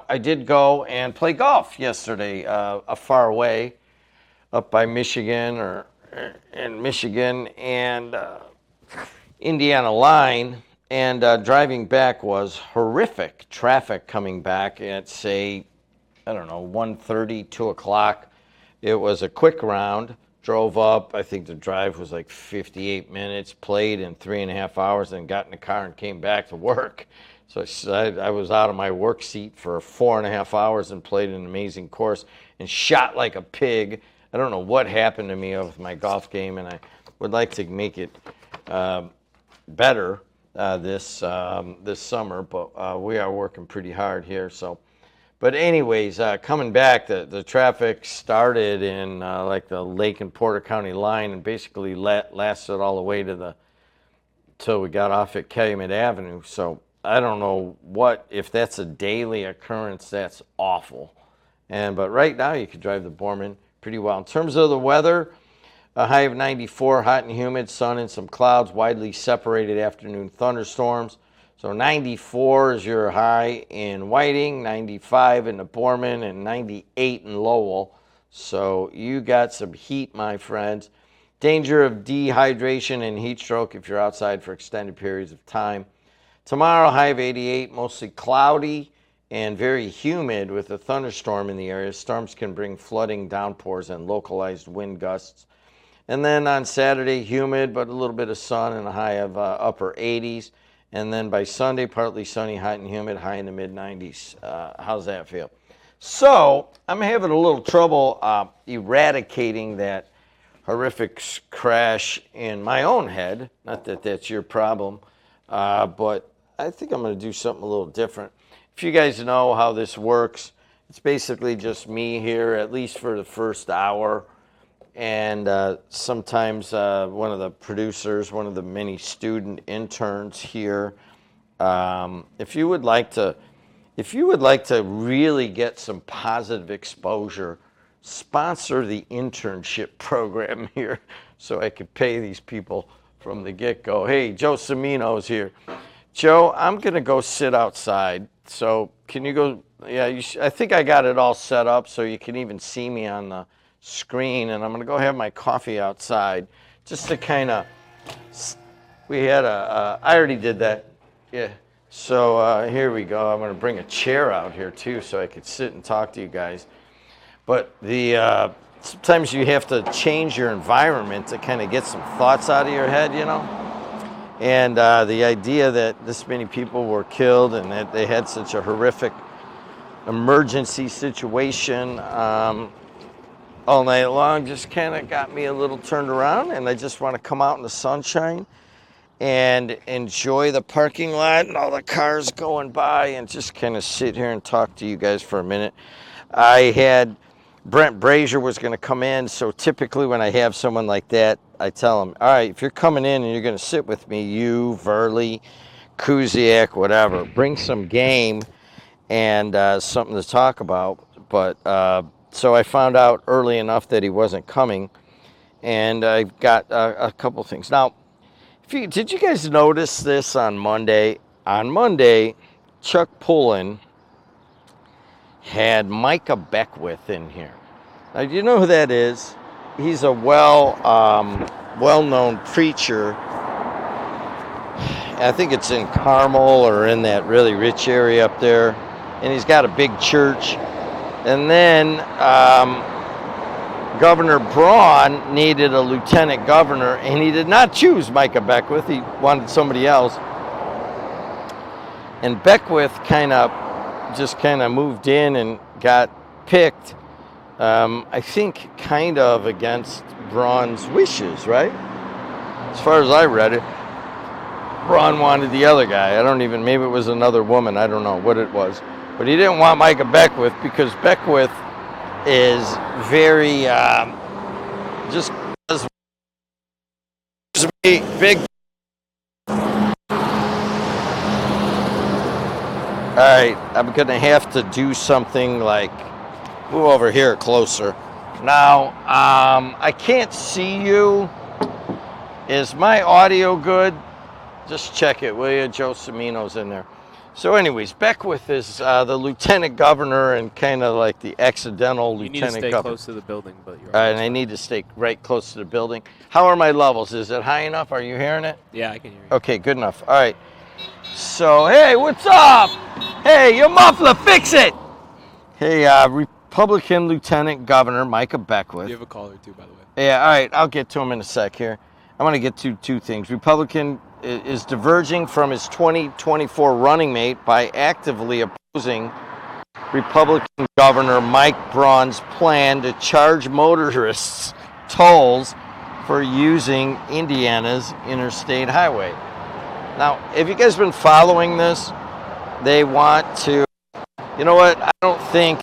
I did go and play golf yesterday, far away, up by Michigan or in Michigan and Indiana line. And driving back was horrific traffic coming back at, say, I don't know, 1:30, 2 o'clock. It was a quick round. Drove up. I think the drive was like 58 minutes. Played in 3.5 hours, then got in the car and came back to work. So I was out of my work seat for 4.5 hours and played an amazing course and shot like a pig. I don't know what happened to me with my golf game, and I would like to make it better this summer, but we are working pretty hard here. So, but anyways, coming back, the traffic started in like the Lake and Porter County line and basically lasted all the way till we got off at Calumet Avenue. So I don't know if that's a daily occurrence. That's awful. But right now you could drive the Borman pretty well. In terms of the weather, a high of 94, hot and humid, sun and some clouds, widely separated afternoon thunderstorms. So 94 is your high in Whiting, 95 in the Borman, and 98 in Lowell. So you got some heat, my friends. Danger of dehydration and heat stroke if you're outside for extended periods of time. Tomorrow, high of 88, mostly cloudy and very humid with a thunderstorm in the area. Storms can bring flooding, downpours, and localized wind gusts. And then on Saturday, humid, but a little bit of sun and a high of upper 80s. And then by Sunday, partly sunny, hot and humid, high in the mid-90s. How's that feel? So I'm having a little trouble eradicating that horrific crash in my own head. Not that that's your problem, but I think I'm going to do something a little different. If you guys know how this works, it's basically just me here, at least for the first hour. And sometimes one of the producers, one of the many student interns here, if you would like to really get some positive exposure, sponsor the internship program here, so I could pay these people from the get-go. Hey, Joe Cimino's here. Joe, I'm gonna go sit outside. So can you go? Yeah, I think I got it all set up so you can even see me on the screen, and I'm going to go have my coffee outside just to kind of, I already did that. Yeah. So here we go. I'm going to bring a chair out here too so I could sit and talk to you guys. But sometimes you have to change your environment to kind of get some thoughts out of your head, you know? And the idea that this many people were killed and that they had such a horrific emergency situation all night long just kind of got me a little turned around, and I just want to come out in the sunshine and enjoy the parking lot and all the cars going by and just kind of sit here and talk to you guys for a minute. I had Brent Brazier was going to come in, so typically when I have someone like that, I tell him, all right, if you're coming in and you're going to sit with me, you, Verley, Kuziak, whatever, bring some game and something to talk about. But so I found out early enough that he wasn't coming, and I've got a couple things. Now, did you guys notice this on Monday? On Monday, Chuck Pullen had Micah Beckwith in here. Now, do you know who that is? He's a well-known preacher. I think it's in Carmel or in that really rich area up there, and he's got a big church. And then Governor Braun needed a lieutenant governor, and he did not choose Micah Beckwith. He wanted somebody else. And Beckwith kind of moved in and got picked, I think kind of against Braun's wishes, right? As far as I read it, Braun wanted the other guy. Maybe it was another woman. I don't know what it was. But he didn't want Micah Beckwith because Beckwith is very, just big. All right, I'm going to have to do something like move over here closer. Now, I can't see you. Is my audio good? Just check it, will you? Joe Cimino's in there. So anyways, Beckwith is the lieutenant governor and kind of like the accidental You need lieutenant to stay governor. close to the building, but you're And I need to stay right close to the building. How are my levels? Is it high enough? Are you hearing it? Yeah, I can hear you. Okay, good enough. All right. So, hey, what's up? Hey, your muffler, fix it! Hey, Republican Lieutenant Governor Micah Beckwith. You have a call or two, by the way. Yeah, all right, I'll get to him in a sec here. I want to get to two things. Republican is diverging from his 2024 running mate by actively opposing Republican Governor Mike Braun's plan to charge motorists tolls for using Indiana's interstate highway. Now, have you guys been following this? They want to, you know what? I don't think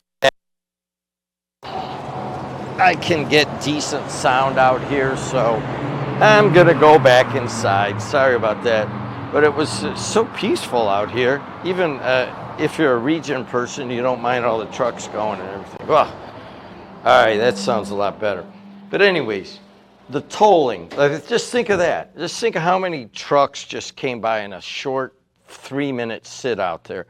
I can get decent sound out here, so I'm going to go back inside. Sorry about that. But it was so peaceful out here. Even if you're a region person, you don't mind all the trucks going and everything. Well, all right, that sounds a lot better. But anyways, the tolling, just think of that. Just think of how many trucks just came by in a short 3-minute sit out there.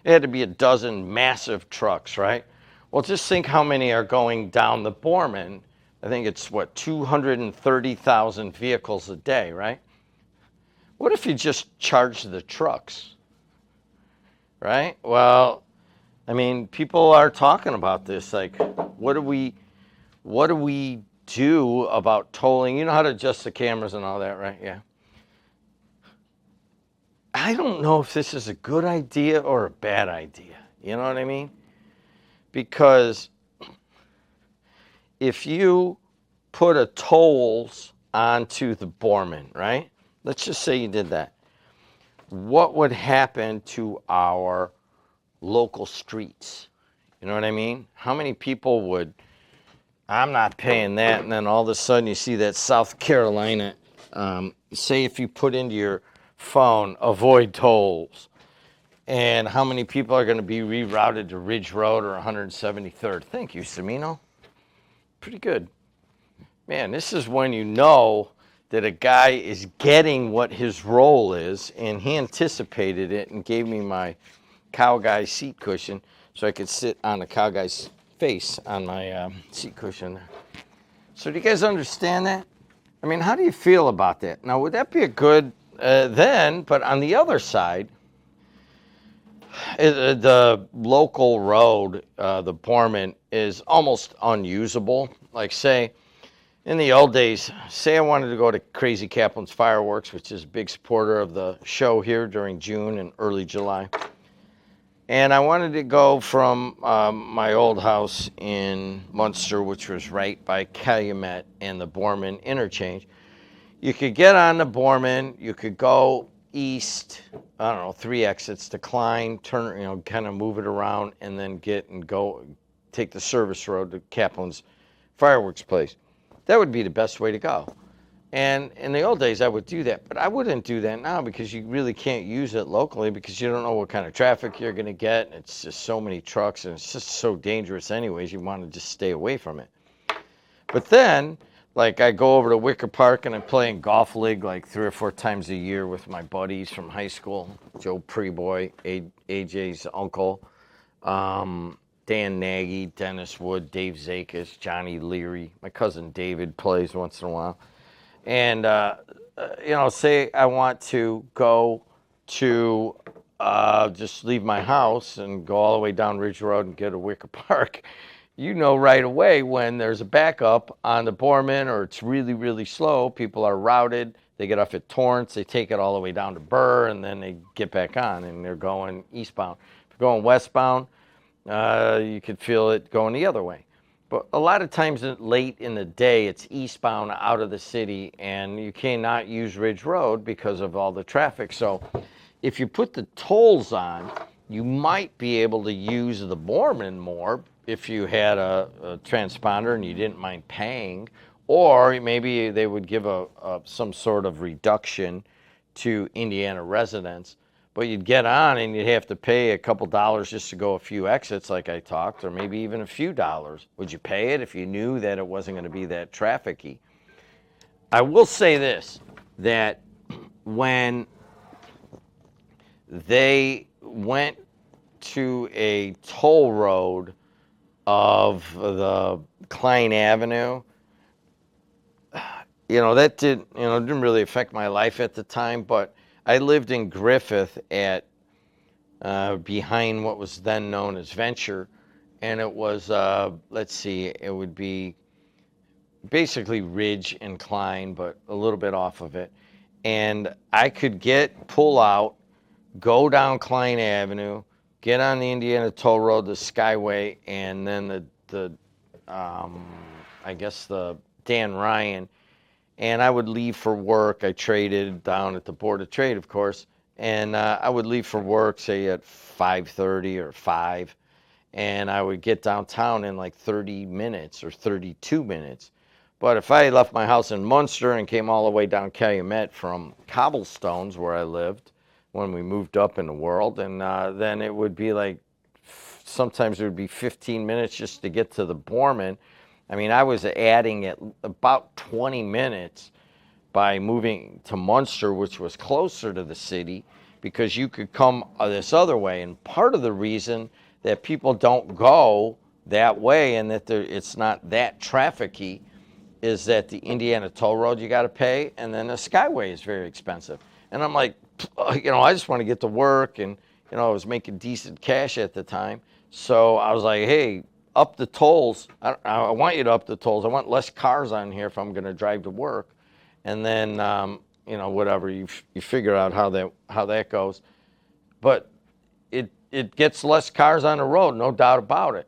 It had to be a dozen massive trucks, right? Well, just think how many are going down the Borman. I think it's, 230,000 vehicles a day, right? What if you just charged the trucks, right? Well, I mean, people are talking about this. Like, what do we do about tolling? You know how to adjust the cameras and all that, right? Yeah. I don't know if this is a good idea or a bad idea. You know what I mean? Because if you put a tolls onto the Borman, right? Let's just say you did that. What would happen to our local streets? You know what I mean? How many people would, I'm not paying that, and then all of a sudden you see that South Carolina, say if you put into your phone, avoid tolls, and how many people are going to be rerouted to Ridge Road or 173rd? Thank you, Semino. Pretty good. Man, this is when you know that a guy is getting what his role is, and he anticipated it and gave me my cow guy seat cushion so I could sit on the cow guy's face on my seat cushion. So do you guys understand that? I mean, how do you feel about that? Now, would that be a good then, but on the other side, the local road, the Borman, is almost unusable. Like, say, in the old days, say I wanted to go to Crazy Kaplan's Fireworks, which is a big supporter of the show here during June and early July. And I wanted to go from my old house in Munster, which was right by Calumet and the Borman interchange. You could get on the Borman, you could go east, I don't know, 3 exits, decline, turn, kind of move it around, and then take the service road to Kaplan's Fireworks place. That would be the best way to go. And in the old days, I would do that, but I wouldn't do that now because you really can't use it locally because you don't know what kind of traffic you're going to get. And it's just so many trucks, and it's just so dangerous anyways. You want to just stay away from it. But then, like, I go over to Wicker Park, and I'm playing golf league like 3 or 4 times a year with my buddies from high school, Joe Preboy, AJ's uncle, Dan Nagy, Dennis Wood, Dave Zakis, Johnny Leary. My cousin David plays once in a while. And, say I want to go to just leave my house and go all the way down Ridge Road and get to Wicker Park. You know right away when there's a backup on the Borman or it's really, really slow, people are routed. They get off at Torrance, they take it all the way down to Burr, and then they get back on, and they're going eastbound. If you're going westbound, you could feel it going the other way. But a lot of times late in the day, it's eastbound out of the city, and you cannot use Ridge Road because of all the traffic. So if you put the tolls on, you might be able to use the Borman more if you had a transponder and you didn't mind paying, or maybe they would give some sort of reduction to Indiana residents. But you'd get on and you'd have to pay a couple dollars just to go a few exits like I talked, or maybe even a few dollars. Would you pay it if you knew that it wasn't going to be that traffic-y? I will say this, that when they went to a toll road of the Klein Avenue. That didn't really affect my life at the time, but I lived in Griffith at behind what was then known as Venture, and it was it would be basically Ridge and Klein, but a little bit off of it, and I could pull out, go down Klein Avenue, get on the Indiana Toll Road, the Skyway, and then the Dan Ryan, and I would leave for work. I traded down at the Board of Trade, of course, and I would leave for work, say at 5:30 or 5, and I would get downtown in like 30 minutes or 32 minutes. But if I left my house in Munster and came all the way down Calumet from Cobblestones, where I lived when we moved up in the world, and then it would be like, sometimes it would be 15 minutes just to get to the Borman. I mean, I was adding at about 20 minutes by moving to Munster, which was closer to the city, because you could come this other way. And part of the reason that people don't go that way and that it's not that trafficy is that the Indiana Toll Road you got to pay, and then the Skyway is very expensive. And I'm like, I just want to get to work, and I was making decent cash at the time. So I was like, hey, up the tolls. I want you to up the tolls. I want less cars on here if I'm going to drive to work. And then, whatever, you figure out how that goes. But it gets less cars on the road, no doubt about it.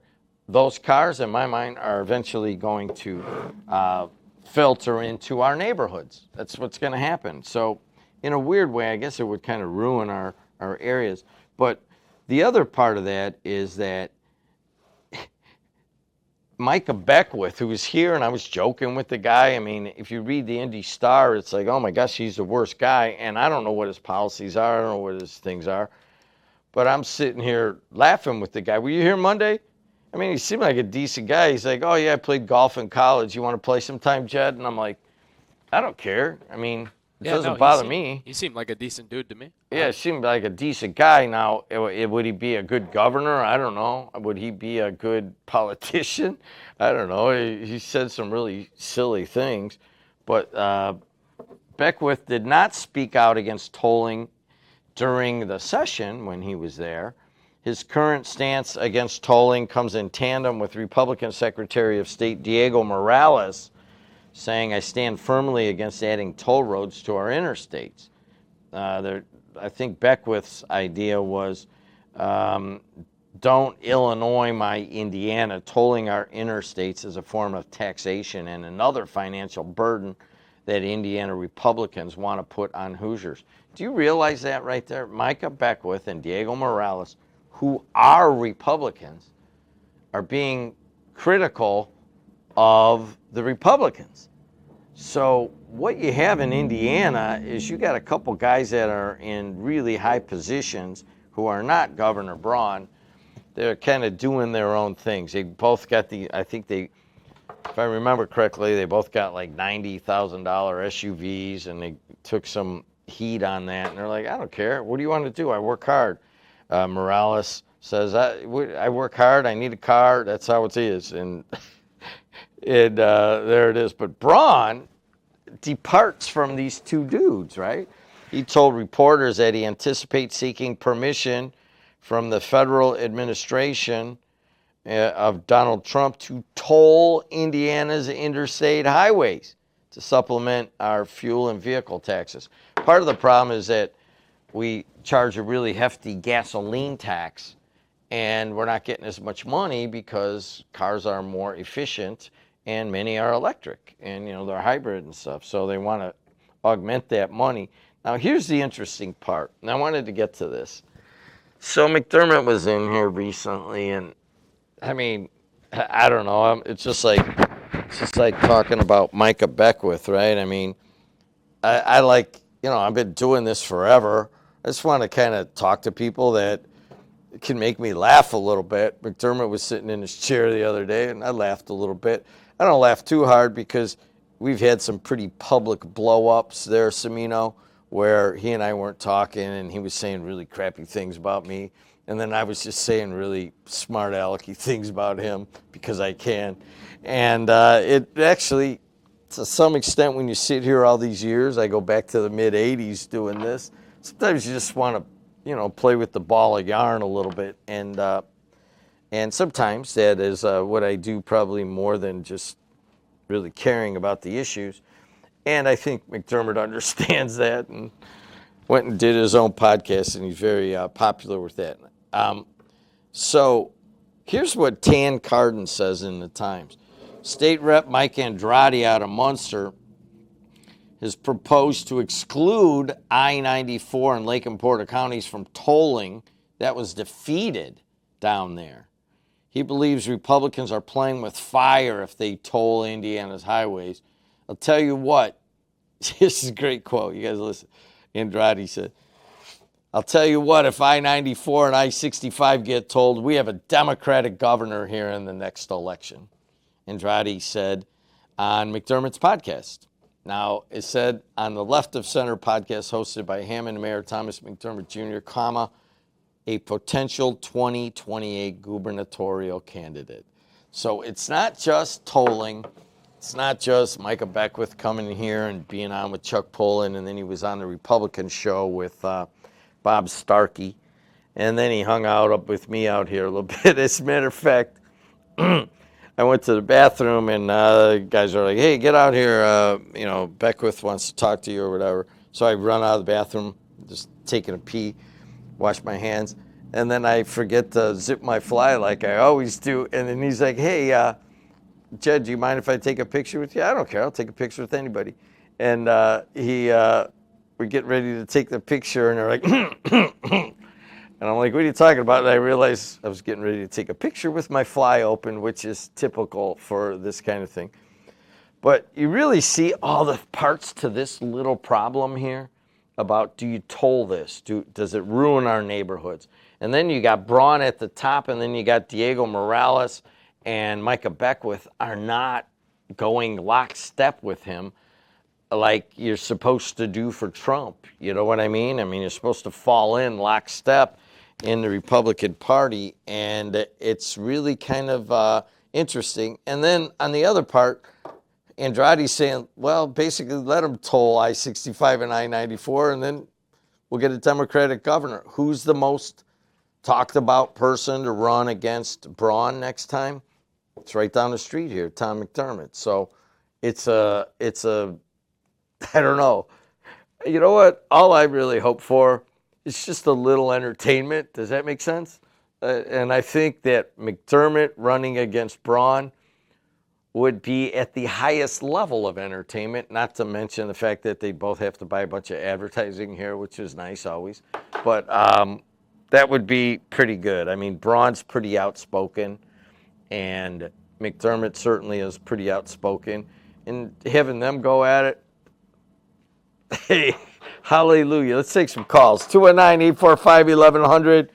Those cars, in my mind, are eventually going to filter into our neighborhoods. That's what's going to happen. So in a weird way, I guess it would kind of ruin our areas. But the other part of that is that Micah Beckwith, who was here, and I was joking with the guy. I mean, if you read the Indy Star, it's like, oh my gosh, he's the worst guy. And I don't know what his policies are. I don't know what his things are. But I'm sitting here laughing with the guy. Were you here Monday? I mean, he seemed like a decent guy. He's like, oh yeah, I played golf in college. You want to play sometime, Jed? And I'm like, I don't care. I mean, it doesn't bother me. He seemed like a decent dude to me. Yeah, he seemed like a decent guy. Now, would he be a good governor? I don't know. Would he be a good politician? I don't know. He said some really silly things. But Beckwith did not speak out against tolling during the session when he was there. His current stance against tolling comes in tandem with Republican Secretary of State Diego Morales saying, I stand firmly against adding toll roads to our interstates. I think Beckwith's idea was, don't Illinois my Indiana. Tolling our interstates is a form of taxation and another financial burden that Indiana Republicans want to put on Hoosiers. Do you realize that right there? Micah Beckwith and Diego Morales, who are Republicans, are being critical of the Republicans. So what you have in Indiana is you got a couple guys that are in really high positions who are not Governor Braun. They're kind of doing their own things. They both got if I remember correctly, they both got like $90,000 SUVs, and they took some heat on that. And they're like, I don't care. What do you want to do? I work hard. Morales says, I work hard. I need a car. That's how it is. And there it is. But Braun departs from these two dudes, right? He told reporters that he anticipates seeking permission from the federal administration of Donald Trump to toll Indiana's interstate highways to supplement our fuel and vehicle taxes. Part of the problem is that we charge a really hefty gasoline tax, and we're not getting as much money because cars are more efficient and many are electric, and they're hybrid and stuff, so they want to augment that money. Now here's the interesting part, and I wanted to get to this. So McDermott was in here recently, and I mean, I don't know, it's just like talking about Micah Beckwith, right? I mean, I like, I've been doing this forever. I just want to kind of talk to people that can make me laugh a little bit. McDermott was sitting in his chair the other day, and I laughed a little bit. I don't laugh too hard because we've had some pretty public blow-ups there, Cimino, where he and I weren't talking, and he was saying really crappy things about me, and then I was just saying really smart alecky things about him because I can. And it actually, to some extent, when you sit here all these years, I go back to the mid-'80s doing this, sometimes you just want to, play with the ball of yarn a little bit. And sometimes that is what I do, probably more than just really caring about the issues. And I think McDermott understands that and went and did his own podcast, and he's very popular with that. So here's what Tan Carden says in the Times. State Rep Mike Andrade out of Munster has proposed to exclude I-94 and Lake and Porter counties from tolling that was defeated down there. He believes Republicans are playing with fire if they toll Indiana's highways. I'll tell you what, this is a great quote. You guys listen. Andrade said, I'll tell you what, if I-94 and I-65 get tolled, we have a Democratic governor here in the next election. Andrade said on McDermott's podcast. Now, it said on the Left of Center podcast hosted by Hammond Mayor Thomas McDermott Jr., a potential 2028 gubernatorial candidate. So it's not just tolling. It's not just Micah Beckwith coming here and being on with Chuck Pullen, and then he was on the Republican show with Bob Starkey, and then he hung out up with me out here a little bit. As a matter of fact, I went to the bathroom, and the guys are like, hey, get out here. Beckwith wants to talk to you or whatever. So I run out of the bathroom, just taking a pee, wash my hands, and then I forget to zip my fly like I always do. And then he's like, hey, Jed, do you mind if I take a picture with you? I don't care. I'll take a picture with anybody. And we get ready to take the picture, and they're like, and I'm like, what are you talking about? And I realized I was getting ready to take a picture with my fly open, which is typical for this kind of thing. But you really see all the parts to this little problem here about, do you toll this? Does it ruin our neighborhoods? And then you got Braun at the top, and then you got Diego Morales and Micah Beckwith are not going lockstep with him like you're supposed to do for Trump. You know what I mean? I mean, you're supposed to fall in lockstep in the Republican Party, and it's really kind of interesting. And then on the other part, Andrade's saying, well, basically let them toll I-65 and I-94, and then we'll get a Democratic governor. Who's the most talked about person to run against Braun next time? It's right down the street here, Tom McDermott. So it's a I don't know. You know what? All I really hope for is just a little entertainment. Does that make sense? And I think that McDermott running against Braun would be at the highest level of entertainment, not to mention the fact that they both have to buy a bunch of advertising here, which is nice always. But that would be pretty good. I mean, Braun's pretty outspoken, and McDermott certainly is pretty outspoken. And having them go at it, hey, hallelujah. Let's take some calls. 219-845-1100.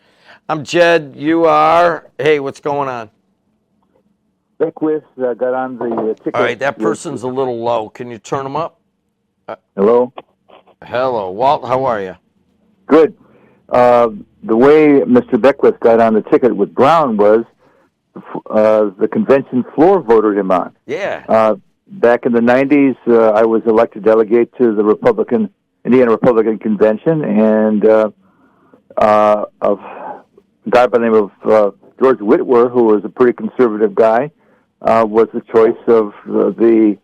I'm Jed. You are. Hey, what's going on? Beckwith got on the ticket. All right, that person's a little low. Can you turn them up? Hello? Hello. Walt, how are you? Good. The way Mr. Beckwith got on the ticket with Brown was the convention floor voted him on. Yeah. Back in the 90s, I was elected delegate to the Indiana Republican Convention, and a guy by the name of George Whitwer, who was a pretty conservative guy, was the choice of the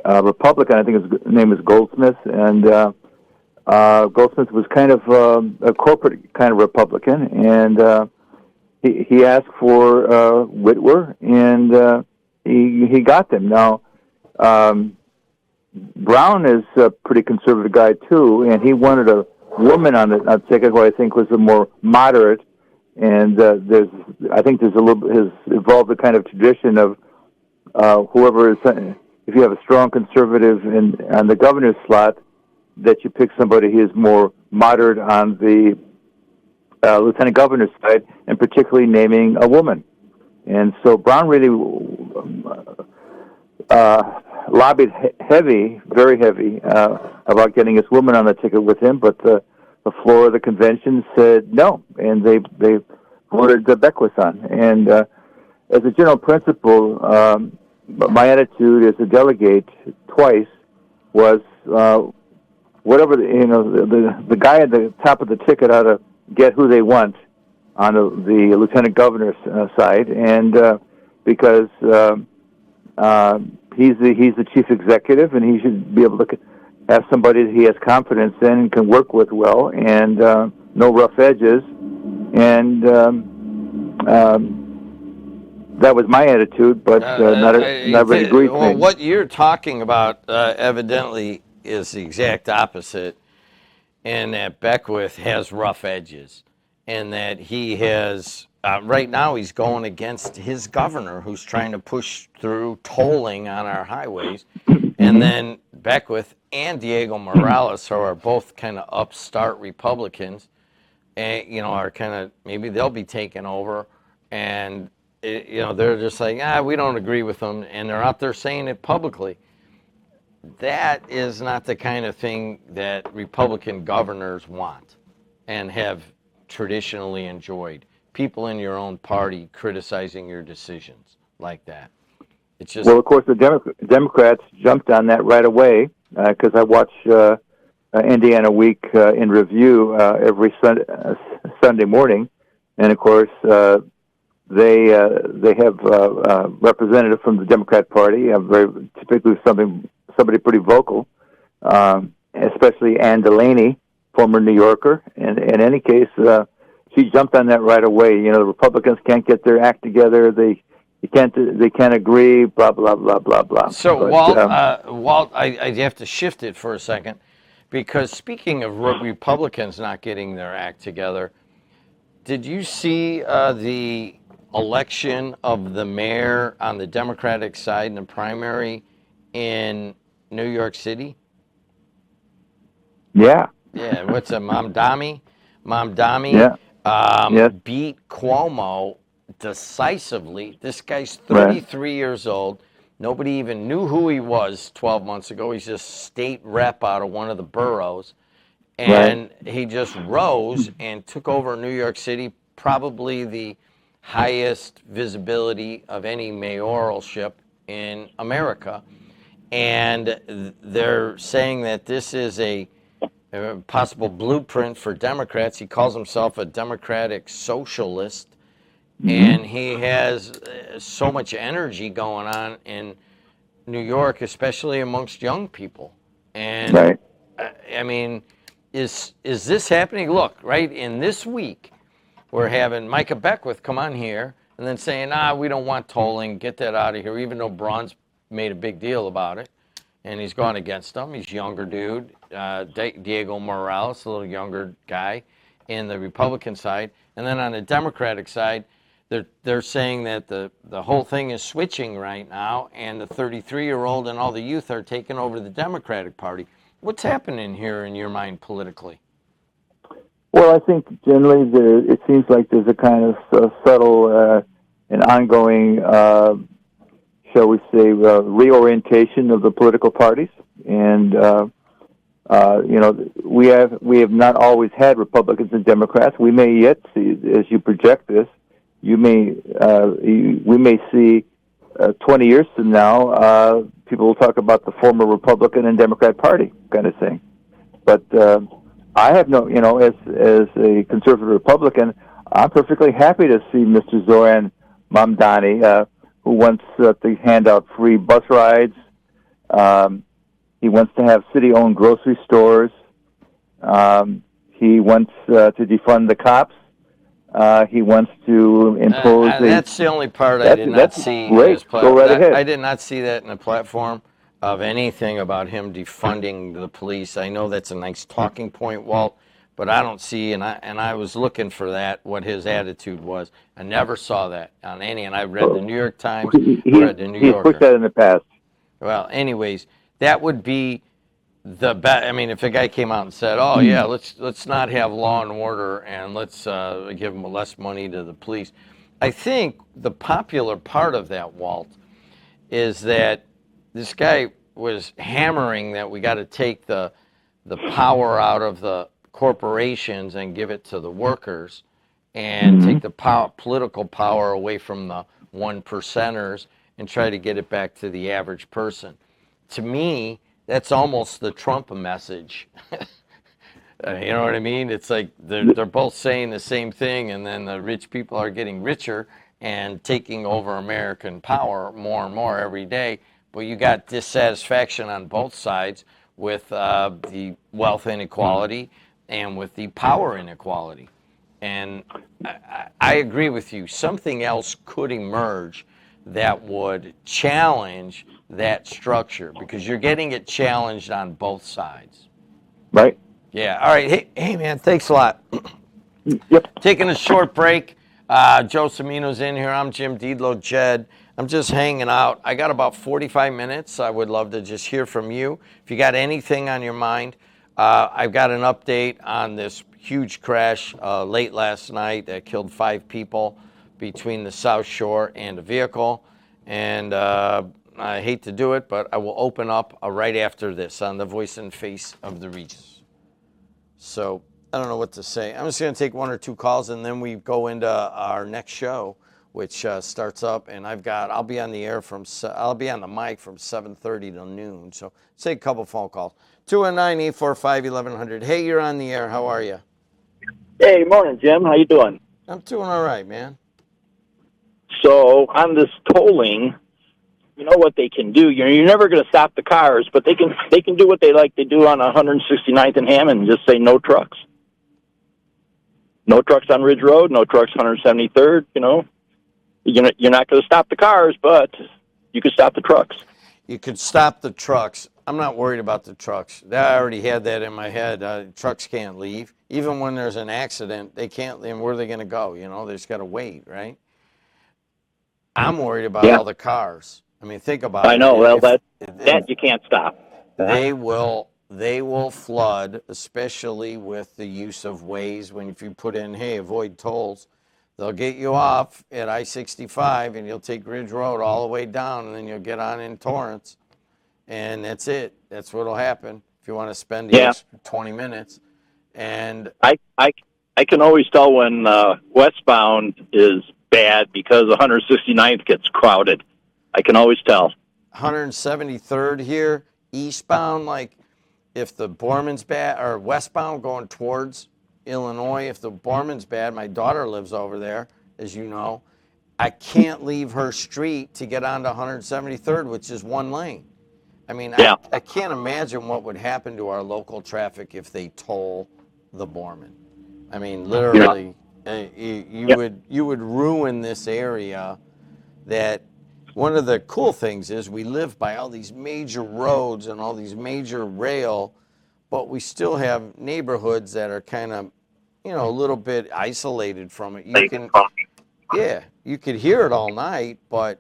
Republican. I think his name is Goldsmith, and Goldsmith was kind of a corporate kind of Republican, and he asked for Whitwer, and he got them. Now, Brown is a pretty conservative guy too, and he wanted a woman on the ticket who I think was a more moderate. And I think there's has evolved a kind of tradition of whoever is, if you have a strong conservative on the governor's slot, that you pick somebody who is more moderate on the lieutenant governor's side, and particularly naming a woman. And so Brown really lobbied very heavy, about getting this woman on the ticket with him, but the floor of the convention said no, and they voted Beckwith on. And as a general principle, my attitude as a delegate twice was whatever the guy at the top of the ticket ought to get who they want on the lieutenant governor's side, and because he's the chief executive, and he should be able to have somebody that he has confidence in and can work with well, and no rough edges, and that was my attitude, but not everybody agreed. Well, what you're talking about evidently is the exact opposite, and that Beckwith has rough edges, and that he has, right now he's going against his governor who's trying to push through tolling on our highways, and then Beckwith and Diego Morales, who are both kind of upstart Republicans, and, are kind of, maybe they'll be taken over, and they're just like, we don't agree with them, and they're out there saying it publicly. That is not the kind of thing that Republican governors want and have traditionally enjoyed. People in your own party criticizing your decisions like that. It's just... Well, of course, the Democrats jumped on that right away, because I watch Indiana Week in review every Sunday morning, and of course, they have a representative from the Democrat Party, typically somebody pretty vocal, especially Ann Delaney, former New Yorker. And in any case, she jumped on that right away. The Republicans can't get their act together. They can't agree. Blah blah blah blah blah. So Walt, I have to shift it for a second, because speaking of Republicans not getting their act together, did you see the election of the mayor on the Democratic side in the primary in New York City? Yeah. Yeah, what's it, Mamdani? Yeah. Yes. Beat Cuomo decisively. This guy's 33 years old. Nobody even knew who he was 12 months ago. He's just state rep out of one of the boroughs. And he just rose and took over New York City, probably the highest visibility of any mayoralship in America. And they're saying that this is a possible blueprint for Democrats. He calls himself a democratic socialist, and he has so much energy going on in New York, especially amongst young people. And I mean, is this happening? Look, right in this week, we're having Micah Beckwith come on here and then saying, we don't want tolling, get that out of here, even though Braun's made a big deal about it, and he's gone against them. He's a younger dude. Diego Morales, a little younger guy in the Republican side. And then on the Democratic side, they're saying that the whole thing is switching right now, and the 33-year-old and all the youth are taking over the Democratic Party. What's happening here in your mind politically? Well, I think generally it seems like there's a kind of subtle and ongoing, shall we say, reorientation of the political parties, and we have not always had Republicans and Democrats. We may yet see, as you project this, we may see 20 years from now, people will talk about the former Republican and Democrat Party kind of thing. But I have as a conservative Republican, I'm perfectly happy to see Mr. Zoran Mamdani, who wants to hand out free bus rides. He wants to have city-owned grocery stores. He wants to defund the cops. He wants to impose. That's the only part I did not see. Great. Go right ahead. I did not see that in the platform of anything about him defunding the police. I know that's a nice talking point, Walt, but I don't see, and I was looking for that, what his attitude was. I never saw that on any, and I read the New York Times, read the New Yorker. He's put that in the past. Well, anyways, that would be the best. I mean, if a guy came out and said, "Oh yeah, let's not have law and order, and let's give them less money to the police," I think the popular part of that, Walt, is that this guy was hammering that we got to take the power out of the corporations and give it to the workers, and take the political power away from the 1%ers and try to get it back to the average person. To me, that's almost the Trump message. You know what I mean? It's like they're both saying the same thing, and then the rich people are getting richer and taking over American power more and more every day. But you got dissatisfaction on both sides with the wealth inequality and with the power inequality. And I agree with you. Something else could emerge that would challenge that structure, because you're getting it challenged on both sides. Right. Yeah. All right. Hey, man, thanks a lot. Yep. Taking a short break. Joe Cimino's in here. I'm Jim Dedelow, JED. I'm just hanging out. I got about 45 minutes. I would love to just hear from you. If you got anything on your mind, I've got an update on this huge crash late last night that killed 5 people between the South Shore and a vehicle. And I hate to do it, but I will open up right after this on the Voice and Face of the Regis. So I don't know what to say. I'm just going to take 1 or 2 calls, and then we go into our next show, which starts up. And I'll be on the air I'll be on the mic from 7:30 to noon. So let's take a couple phone calls. 219-845-1100. Hey, you're on the air. How are you? Hey, morning, Jim. How you doing? I'm doing all right, man. So on this tolling, you know what they can do. You're never going to stop the cars, but they can do what they like to do on 169th and Hammond, and just say no trucks. No trucks on Ridge Road, no trucks 173rd. You know, you're not going to stop the cars, but you can stop the trucks. You could stop the trucks. I'm not worried about the trucks. I already had that in my head. Trucks can't leave. Even when there's an accident, they can't. And where are they going to go? You know, they just got to wait, right? I'm worried about all the cars. I mean, think about it. I know. Well, that you can't stop. They will flood, especially with the use of Waze. If you put in, hey, avoid tolls, they'll get you off at I-65, and you'll take Ridge Road all the way down, and then you'll get on in Torrance, and that's it. That's what'll happen if you want to spend the extra 20 minutes. And I can always tell when westbound is bad because 169th gets crowded. I can always tell. 173rd here, eastbound, like if the Borman's bad, or westbound going towards Illinois, if the Borman's bad, my daughter lives over there, as you know, I can't leave her street to get onto 173rd, which is 1 lane. I mean, I can't imagine what would happen to our local traffic if they toll the Borman. I mean, literally, you would ruin this area. That one of the cool things is we live by all these major roads and all these major rail, but we still have neighborhoods that are kind of, a little bit isolated from it. You could hear it all night, but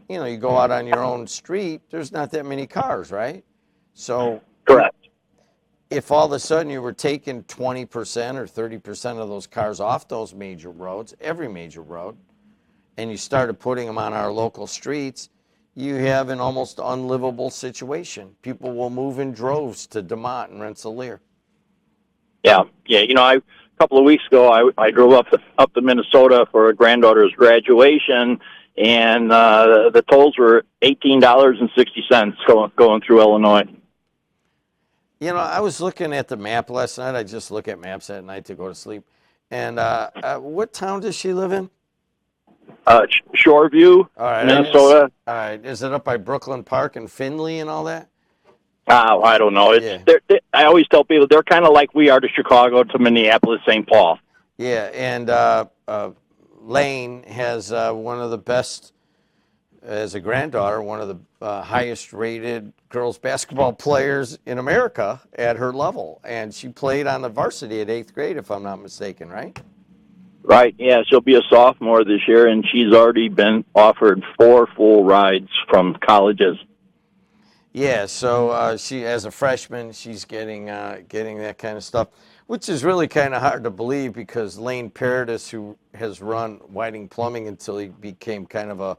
you go out on your own street, there's not that many cars, right? So correct. If all of a sudden you were taking 20% or 30% of those cars off those major roads, every major road, and you started putting them on our local streets, you have an almost unlivable situation. People will move in droves to DeMont and Rensselaer. Yeah. A couple of weeks ago, I drove up to Minnesota for a granddaughter's graduation, and the tolls were $18.60 going through Illinois. I was looking at the map last night. I just look at maps at night to go to sleep. And what town does she live in? Shoreview, Minnesota. All right. Is it up by Brooklyn Park and Findlay and all that? I don't know. I always tell people they're kind of like we are to Chicago, to Minneapolis, St. Paul. Yeah, and Lane has one of the best, as a granddaughter, one of the highest rated girls basketball players in America at her level. And she played on the varsity at 8th grade, if I'm not mistaken, right? Right, yeah. She'll be a sophomore this year, and she's already been offered 4 full rides from colleges. Yeah, so she, as a freshman, she's getting that kind of stuff, which is really kind of hard to believe because Lane Paradis, who has run Whiting Plumbing until he became kind of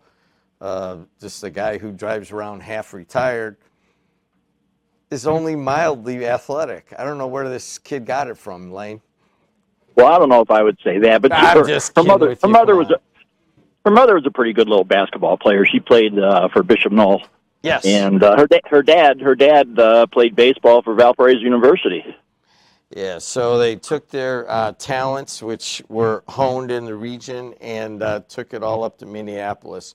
just a guy who drives around half retired, is only mildly athletic. I don't know where this kid got it from, Lane. Well, I don't know if I would say that, but I'm just her kidding mother, with her you. mother Come was on. her mother was a pretty good little basketball player. She played for Bishop Knoll, Yes. and her dad played baseball for Valparaiso University. Yeah, so they took their talents, which were honed in the region, and took it all up to Minneapolis.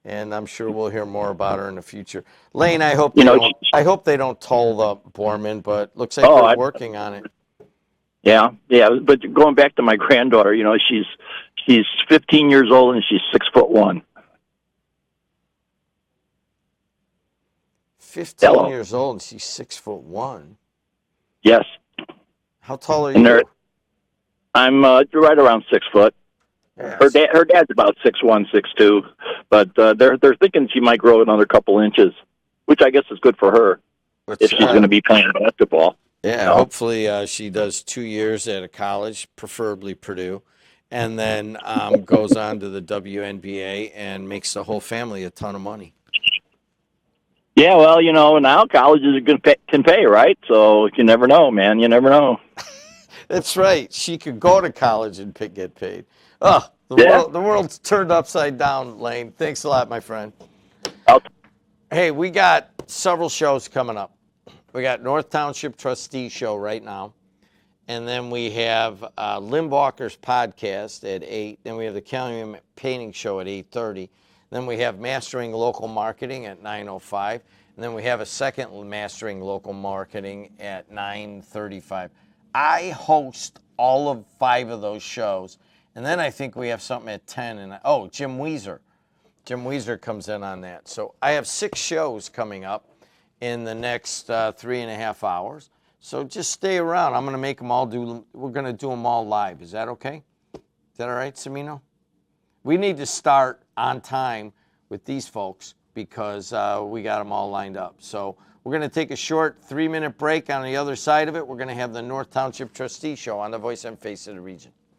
And I'm sure we'll hear more about her in the future. Lane, I hope You they know, don't. I hope they don't toll the Borman, but looks like Oh, they're I- working on it. yeah. But going back to my granddaughter, you know, she's 15 years old and she's 6'1". 15 Hello. years old, and she's 6'1". Yes, How tall are and you? I'm right around 6 foot. Yes. Her dad's about 6'1", 6'2", but they're thinking she might grow another couple inches, which I guess is good for her if she's going to be playing basketball. Yeah, No. hopefully she does 2 years at a college, preferably Purdue, and then goes on to the WNBA and makes the whole family a ton of money. Yeah, well, you know, now colleges can pay, right? So you never know, man. You never know. That's right. She could go to college and get paid. Oh, Yeah. the world's turned upside down, Lane. Thanks a lot, my friend. I'll Hey, we got several shows coming up. We got North Township Trustee Show right now. And then we have Lynn Walker's podcast at 8. Then we have the Calumet Painting Show at 8:30. Then we have Mastering Local Marketing at 9:05. And then we have a second Mastering Local Marketing at 9:35. I host all of 5 of those shows. And then I think we have something at 10. And Jim Weezer. Jim Weezer comes in on that. So I have 6 shows coming up in the next 3.5 hours. So just stay around. I'm going to make them all we're going to do them all live. Is that okay? Is that all right, Semino? We need to start on time with these folks because we got them all lined up. So we're going to take a short 3-minute break. On the other side of it, we're going to have the North Township Trustee Show on the Voice and Face of the Region.